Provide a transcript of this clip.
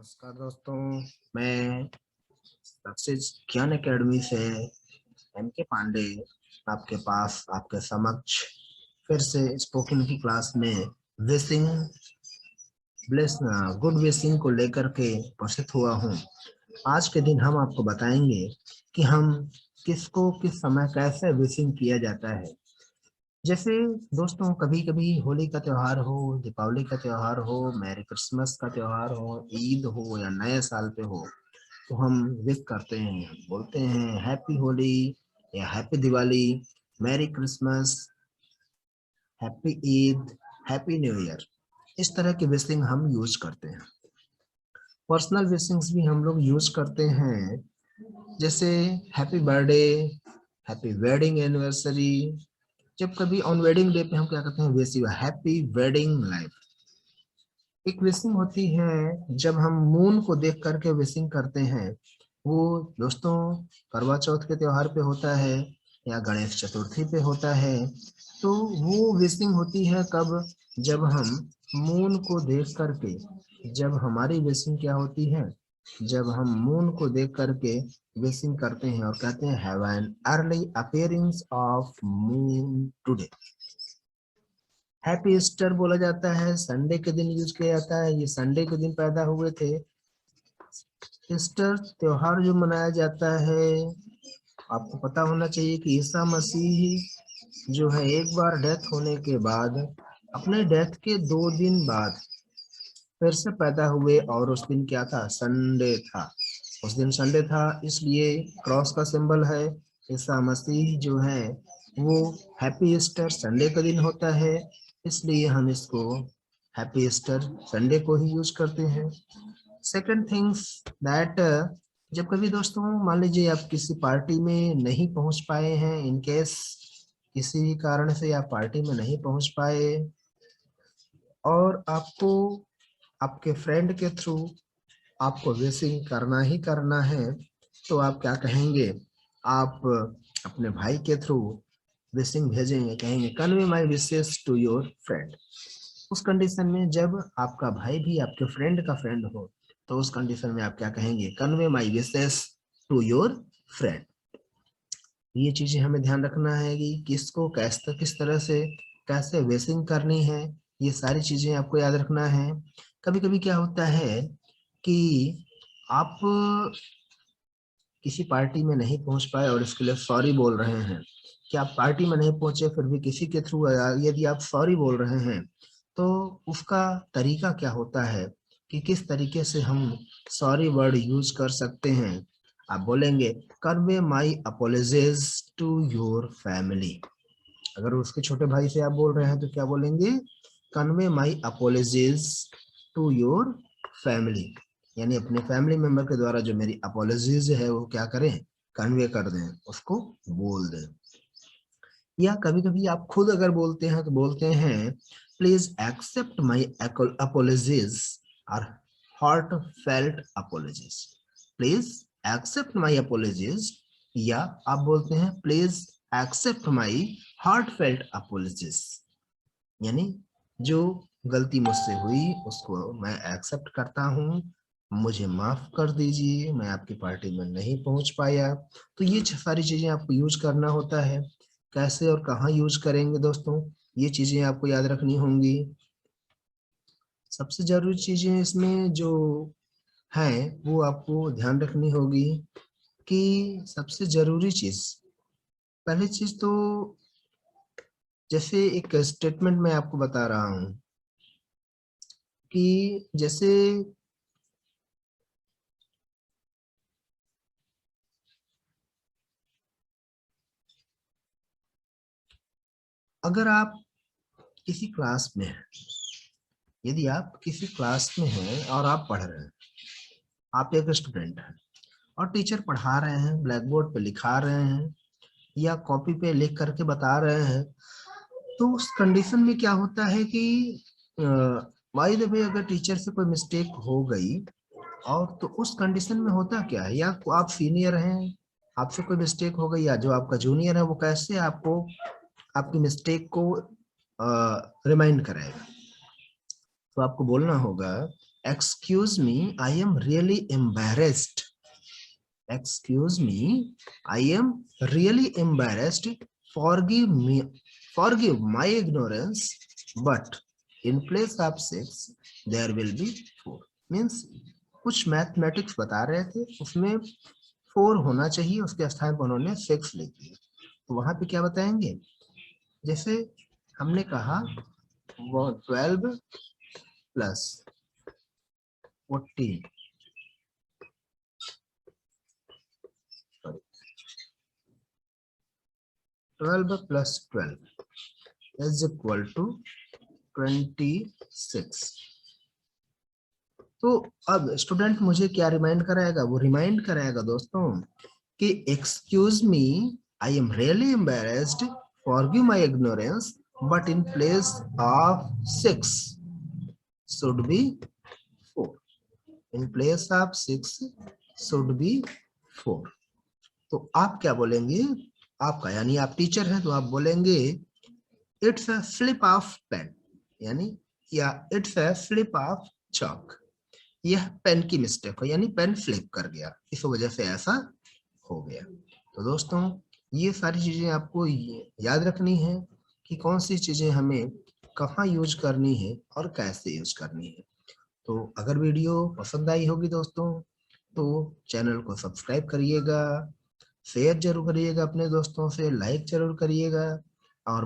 नमस्कार दोस्तों, मैं सक्सेस ज्ञान एकेडमी से एम के पांडे आपके पास आपके समक्ष फिर से स्पोकन की क्लास में विशिंग ब्लेस गुड विशिंग को लेकर के उपस्थित हुआ हूँ। आज के दिन हम आपको बताएंगे कि हम किसको किस समय कैसे विशिंग किया जाता है। जैसे दोस्तों, कभी कभी होली का त्योहार हो, दीपावली का त्योहार हो, मैरी क्रिसमस का त्योहार हो, ईद हो या नए साल पे हो, तो हम विश करते हैं, बोलते हैं हैप्पी होली या happy Diwali, merry Christmas, happy Eid, happy new year. इस तरह की विशिंग हम यूज करते हैं। पर्सनल विशिंग्स भी हम लोग यूज करते हैं, जैसे happy birthday, happy wedding anniversary. जब कभी ऑन वेडिंग डे पे हम क्या करते हैं, wish you happy wedding life. एक विशिंग होती है जब हम मून को देख करके विशिंग करते हैं। वो दोस्तों करवा चौथ के त्योहार पे होता है या गणेश चतुर्थी पे होता है। तो वो विशिंग होती है कब, जब हम मून को देख करके, जब हमारी विशिंग क्या होती है, जब हम मून को देख करके विशिंग करते हैं और कहते हैं have an early appearance of moon today. Happy Easter बोला जाता है, संडे के दिन यूज किया जाता है, ये संडे के दिन पैदा हुए थे। ईस्टर त्योहार जो मनाया जाता है, आपको पता होना चाहिए कि ईसा मसीह जो है एक बार डेथ होने के बाद, अपने डेथ के 2 दिन बाद फिर से पैदा हुए, और उस दिन क्या था, संडे था। उस दिन संडे था, इसलिए क्रॉस का सिंबल है। ईसा मसीह जो है वो हैप्पी ईस्टर संडे का दिन होता है, इसलिए हम इसको हैप्पी ईस्टर संडे को ही यूज करते हैं। सेकंड थिंग्स दैट, जब कभी दोस्तों मान लीजिए आप किसी पार्टी में नहीं पहुंच पाए हैं, इन केस किसी कारण से आप पार्टी में नहीं पहुंच पाए और आपको आपके फ्रेंड के थ्रू आपको विशिंग करना ही करना है, तो आप क्या कहेंगे, आप अपने भाई के थ्रू विशिंग भेजेंगे, कहेंगे convey my wishes to your friend. उस कंडीशन में जब आपका भाई भी आपके फ्रेंड का फ्रेंड हो, तो उस कंडीशन में आप क्या कहेंगे, convey my wishes to your friend. ये चीजें हमें ध्यान रखना है कि किसको कैसे किस तरह से कैसे विशिंग करनी है, ये सारी चीजें आपको याद रखना है। कभी कभी क्या होता है कि आप किसी पार्टी में नहीं पहुंच पाए और इसके लिए सॉरी बोल रहे हैं, कि आप पार्टी में नहीं पहुंचे फिर भी किसी के थ्रू यदि आप सॉरी बोल रहे हैं, तो उसका तरीका क्या होता है, कि किस तरीके से हम सॉरी वर्ड यूज कर सकते हैं। आप बोलेंगे convey my apologies to your family. अगर उसके छोटे भाई से आप बोल रहे हैं तो क्या बोलेंगे, convey my apologies to your family, यानी अपने फैमिली मेंबर के द्वारा जो मेरी अपोलॉजीज है वो क्या करें, कन्वे कर दें, उसको बोल दें। या कभी कभी आप खुद अगर बोलते हैं तो बोलते हैं प्लीज एक्सेप्ट माई अपोलॉजीज और heartfelt apologies. Please accept my apologies, या आप बोलते हैं please accept my heartfelt apologies, यानी जो गलती मुझसे हुई उसको मैं एक्सेप्ट करता हूँ, मुझे माफ कर दीजिए, मैं आपकी पार्टी में नहीं पहुंच पाया। तो ये सारी चीजें आपको यूज करना होता है। कैसे और कहाँ यूज करेंगे दोस्तों, ये चीजें आपको याद रखनी होंगी। सबसे जरूरी चीजें इसमें जो है वो आपको ध्यान रखनी होगी, कि सबसे जरूरी चीज, पहली चीज तो जैसे एक स्टेटमेंट मैं आपको बता रहा हूं कि जैसे अगर आप किसी क्लास में हैं, यदि आप किसी क्लास में हैं और आप पढ़ रहे हैं, आप एक स्टूडेंट हैं और टीचर पढ़ा रहे हैं, ब्लैक बोर्ड पे लिखा रहे हैं या कॉपी पे लिख करके बता रहे हैं, तो उस कंडीशन में क्या होता है कि बाय द वे अगर टीचर से कोई मिस्टेक हो गई, और तो उस कंडीशन में होता क्या है, या आप सीनियर हैं, आपसे कोई मिस्टेक हो गई, या जो आपका जूनियर है वो कैसे आपको आपकी मिस्टेक को रिमाइंड कराएगा। तो आपको बोलना होगा Excuse me, I am really embarrassed. Excuse me, I am really embarrassed. Forgive me, forgive my ignorance, but in place of 6, there will be 4. Means कुछ मैथमेटिक्स बता रहे थे, उसमें 4 होना चाहिए, उसके स्थान पर उन्होंने 6 लिख दिया। तो वहां पे क्या बताएंगे, जैसे हमने कहा वो 12 plus 14 12 plus 12 is equal to 26। तो अब स्टूडेंट मुझे क्या रिमाइंड कराएगा, वो रिमाइंड कराएगा दोस्तों कि excuse me, I am really embarrassed, forgive my ignorance, but in place of 6 should be 4। In place of 6 should be 4। तो आप क्या बोलेंगे, आपका यानी आप टीचर हैं तो आप बोलेंगे it's a slip of pen, यानी या it's a slip of chalk, यह पेन की मिस्टेक हो, यानी पेन फ्लिप कर गया, इस वजह से ऐसा हो गया। तो दोस्तों ये सारी चीजें आपको याद रखनी है कि कौन सी चीजें हमें कहाँ यूज करनी है और कैसे यूज करनी है। तो अगर वीडियो पसंद आई होगी दोस्तों तो चैनल को सब्सक्राइब करिएगा, शेयर जरूर करिएगा अपने दोस्तों से, लाइक जरूर करिएगा और